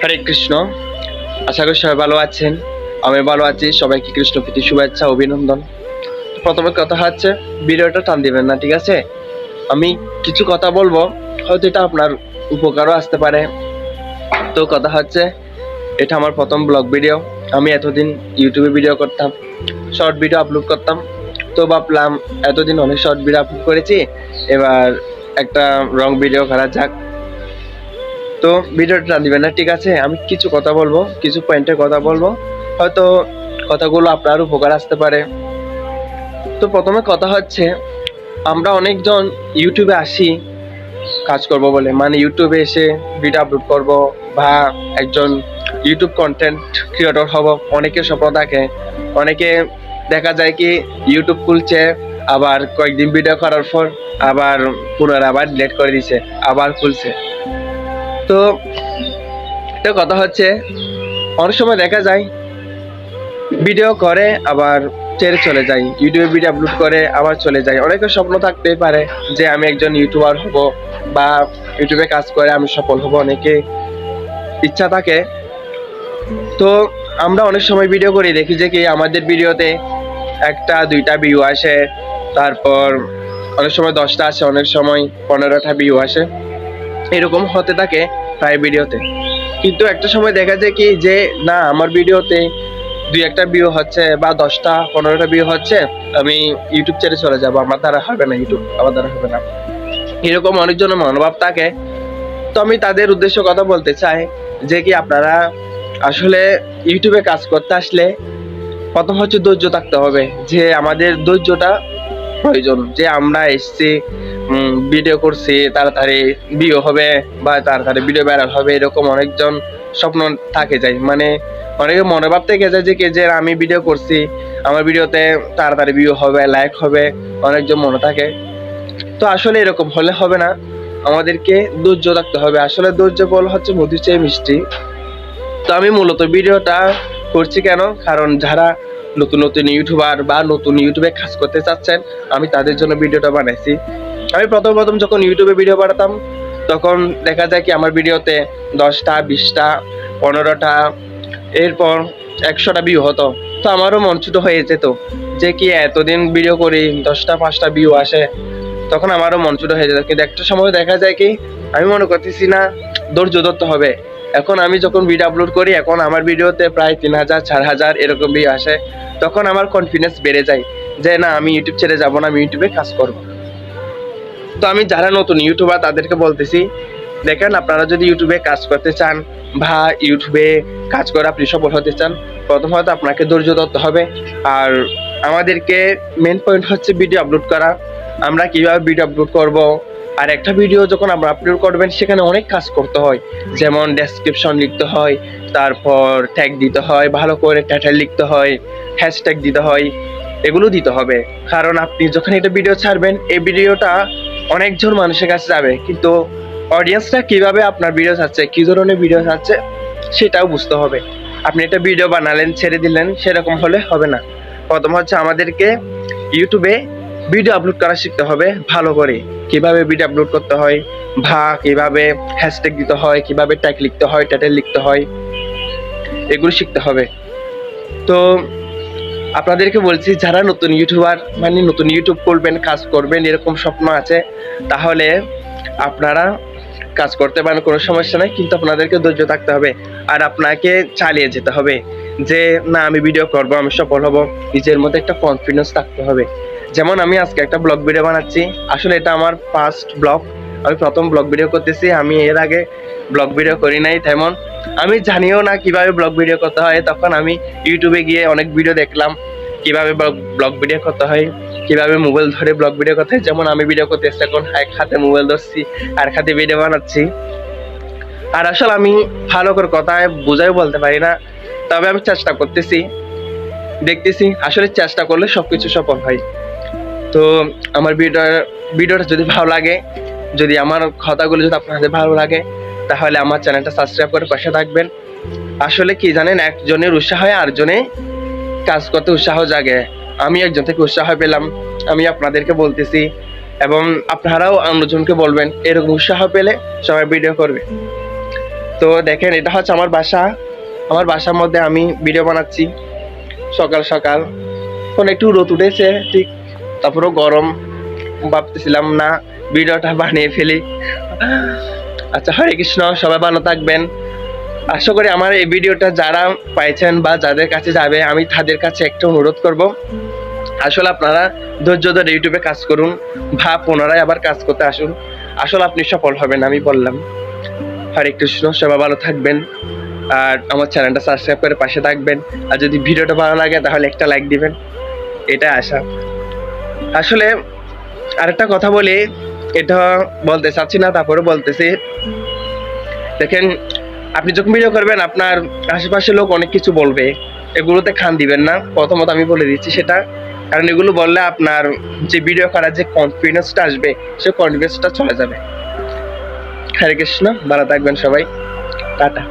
হরে কৃষ্ণ। আশা করি সবাই ভালো আছেন। আমি ভালো আছি। সবাইকে কৃষ্ণ প্রীতি শুভেচ্ছা অভিনন্দন। প্রথমে কথা হচ্ছে, ভিডিওটা টান দিবেন না, ঠিক আছে? আমি কিছু কথা বলবো, হয়তো এটা আপনার উপকারও আসতে পারে। তো কথা হচ্ছে, এটা আমার প্রথম ব্লগ ভিডিও। আমি এতদিন ইউটিউবে ভিডিও করতাম, শর্ট ভিডিও আপলোড করতাম। তো ভাবলাম এতদিন অনেক শর্ট ভিডিও আপলোড করেছি, এবার একটা রং ভিডিও করা যাক। তো ভিডিওটা দিবেন না, ঠিক আছে? আমি কিছু কথা বলবো, কিছু পয়েন্টের কথা বলবো, হয়তো কথাগুলো আপনার উপকার আসতে পারে। তো প্রথমে কথা হচ্ছে, আমরা অনেকজন ইউটিউবে আসি কাজ করব বলে, মানে ইউটিউবে এসে ভিডিও আপলোড করব বা একজন ইউটিউব কন্টেন্ট ক্রিয়েটর হব। অনেকের স্বপ্ন থাকে। অনেকে দেখা যায় কি ইউটিউব খুলছে, আবার কয়েকদিন ভিডিও করার পর আবার পুনরায় আবার ডিলিট করে দিছে, আবার খুলছে। তো একটা কথা হচ্ছে, অনেক সময় দেখা যায় ভিডিও করে আবার ছেড়ে চলে যায়, ইউটিউবে ভিডিও আপলোড করে আবার চলে যায়। অনেকের স্বপ্ন থাকতেই পারে যে আমি একজন ইউটিউবার হব বা ইউটিউবে কাজ করে আমি সফল হব, অনেকে ইচ্ছা থাকে। তো আমরা অনেক সময় ভিডিও করে দেখি যে কি আমাদের ভিডিওতে একটা দুইটা ভিউ আসে, তারপর অনেক সময় 10টা আসে, অনেক সময় 15টা ভিউ আসে, এরকম হতে থাকে প্রায় ভিডিওতে। কিন্তু একটা সময় দেখা যায় কি যে না, আমার ভিডিওতে দুই একটা ভিউ হচ্ছে বা 10টা 15টা ভিউ হচ্ছে, আমি ইউটিউব ছেড়ে চলে যাবো, আমার দ্বারা হবে না, ইউটিউব আমার দ্বারা হবে না, এরকম অনেকজনের মনোভাব থাকে। তো আমি তাদের উদ্দেশ্যে কথা বলতে চাই যে কি আপনারা আসলে ইউটিউবে কাজ করতে আসলে প্রথম হচ্ছে ধৈর্য থাকতে হবে, যে আমাদের ধৈর্যটা প্রয়োজন। যে আমরা এসছি, ভিডিও করছি, তাড়াতাড়ি ভিডিও হবে বা তাড়াতাড়ি ভিডিও ভাইরাল হবে, এরকম অনেকজন স্বপ্ন থাকে যায়। মানে অনেকে মনোভাব থেকে যায় যে কি যে আমি ভিডিও করছি, আমার ভিডিওতে তাড়াতাড়ি ভিউ হবে, লাইক হবে, অনেকজন মনে থাকে। তো আসলে এরকম হলে হবে না, আমাদেরকে ধৈর্য রাখতে হবে। আসলে ধৈর্য বল হচ্ছে মধুর চেয়ে মিষ্টি। তো আমি মূলত ভিডিওটা করছি কেন, কারণ যারা নতুন নতুন ইউটিউবার বা নতুন ইউটিউবে কাজ করতে চাচ্ছেন, আমি তাদের জন্য ভিডিওটা বানাইছি। আমি প্রথম প্রথম যখন ইউটিউবে ভিডিও বানাতাম, তখন দেখা যায় কি আমার ভিডিওতে 10টা 20টা 15টা, এরপর 100টা ভিউ হতো। তো আমারও মন ছোট হয়ে যেত যে কি এতদিন ভিডিও করি 10টা 5টা ভিউ আসে, তখন আমারও মন ছোট হয়ে যেত। কিন্তু একটা সময় দেখা যায় কি আমি মনে করতেছি না, ধৈর্য ধরতে হবে। এখন আমি যখন ভিডিও আপলোড করি, এখন আমার ভিডিওতে প্রায় 3000 4000 এরকম ভিউ আসে, তখন আমার কনফিডেন্স বেড়ে যায় যে না, আমি ইউটিউব ছেড়ে যাবো না, আমি ইউটিউবে কাজ করব। তো আমি যারা নতুন ইউটিউবার তাদেরকে বলতেছি, দেখেন আপনারা যদি ইউটিউবে কাজ করতে চান বা ইউটিউবে কাজ করে আপনি সফল হতে চান, প্রথমত আপনাকে ধৈর্য ধরতে হবে। আর আমাদেরকে মেন পয়েন্ট হচ্ছে ভিডিও আপলোড করা। আমরা কিভাবে ভিডিও আপলোড করব, আর একটা ভিডিও যখন আমরা আপলোড করবেন সেখানে অনেক কাজ করতে হয়। যেমন ডেসক্রিপশন লিখতে হয়, তারপর ট্যাগ দিতে হয়, ভালো করে টাইটেল লিখতে হয়, হ্যাশট্যাগ দিতে হয়, এগুলো দিতে হবে। কারণ আপনি যখন একটা ভিডিও ছাড়বেন, এই ভিডিওটা অনেকজন মানুষের কাছে যাবে, কিন্তু অডিয়েন্সটা কিভাবে আপনার ভিডিও চাচ্ছে, কি ধরনের ভিডিও চাচ্ছে, সেটাও বুঝতে হবে। আপনি একটা ভিডিও বানালেন ছেড়ে দিলেন, সেরকম হলে হবে না। প্রথম হচ্ছে আমাদেরকে ইউটিউবে ভিডিও আপলোড করা শিখতে হবে ভালো করে, কিভাবে ভিডিও আপলোড করতে হয় বা কিভাবে হ্যাশট্যাগ দিতে হয়, কিভাবে ট্যাগ লিখতে হয়, টাইটেল লিখতে হয়, এগুলো শিখতে হবে। তো আপনাদেরকে বলছি, যারা নতুন ইউটিউবার, মানে নতুন ইউটিউব করবেন, কাজ করবেন, এরকম স্বপ্ন আছে, তাহলে আপনারা কাজ করতে পারেন, কোনো সমস্যা নাই। কিন্তু আপনাদেরকে ধৈর্য থাকতে হবে আর আপনাকে চালিয়ে যেতে হবে যে না, আমি ভিডিও করব, আমি সফল হব। নিজের মধ্যে একটা কনফিডেন্স থাকতে হবে। যেমন আমি আজকে একটা ব্লগ ভিডিও বানাচ্ছি, আসলে এটা আমার ফার্স্ট ব্লগ, আমি প্রথম ব্লগ ভিডিও করতেছি। আমি এর আগে ব্লগ ভিডিও করি নাই তেমন, আমি জানিও না কিভাবে ব্লগ ভিডিও করতে হয়। তখন আমি ইউটিউবে গিয়ে অনেক ভিডিও দেখলাম কিভাবে ব্লগ ভিডিও করতে হয়, কিভাবে মোবাইল ধরে ব্লগ ভিডিও করতে হয়। যেমন আমি ভিডিও করতেছি এখন, এক হাতে মোবাইল ধরছি আর এক হাতে ভিডিও বানাচ্ছি। আর আসলে আমি ভালো করে কথায় বুঝাই বলতে পারি না, তবে আমি চেষ্টা করতেছি, দেখতেছি আসলে চেষ্টা করলে সবকিছু সফল হয়। তো আমার ভিডিওটা যদি ভালো লাগে, যদি আমার কথাগুলো যদি আপনাদের ভালো লাগে, তাহলে আমার চ্যানেলটা সাবস্ক্রাইব করে পাশে থাকবেন। আসলে কি জানেন, একজনের উৎসাহে আরেকজনে কাজ করতে উৎসাহ জাগে। আমি একজন থেকে উৎসাহ পেলাম, আমি আপনাদেরকে বলতেছি, এবং আপনারাও অন্যজনকে বলবেন, এরকম উৎসাহ পেলে সবাই ভিডিও করবে। তো দেখেন এটা হচ্ছে আমার বাসা। আমার বাসার মধ্যে আমি ভিডিও বানাচ্ছি সকাল সকাল। এখন একটু রোদ উঠেছে ঠিক, তারপরেও গরম, ভাবতেছিলাম না ভিডিওটা বানিয়ে ফেলি। আচ্ছা, হরে কৃষ্ণ, সবাই ভালো থাকবেন। আশা করি আমার এই ভিডিওটা যারা পাইছেন বা যাদের কাছে যাবে, আমি তাদের কাছে একটা অনুরোধ করব, আসলে আপনারা ধৈর্য ধরে ইউটিউবে কাজ করুন বা পুনরায় আবার কাজ করতে আসুন, আসলে আপনি সফল হবেন, আমি বললাম। হরে কৃষ্ণ, সবাই ভালো থাকবেন। আর আমার চ্যানেলটা সাবস্ক্রাইব করে পাশে থাকবেন। আর যদি ভিডিওটা ভালো লাগে তাহলে একটা লাইক দিবেন, এটা আশা। আসলে আরেকটা কথা বলি, এটা বলতে চাচ্ছি না, তারপরে বলতেছি। দেখেন, আপনি যখন ভিডিও করবেন আপনার আশেপাশে লোক অনেক কিছু বলবে, এগুলোতে কান দিবেন না। প্রথমত আমি বলে দিচ্ছি সেটা, কারণ এগুলো বললে আপনার যে ভিডিও করার যে কনফিডেন্সটা আসবে, সে কনফিডেন্সটা চলে যাবে। হরে কৃষ্ণ, ভালো থাকবেন সবাই, টাটা।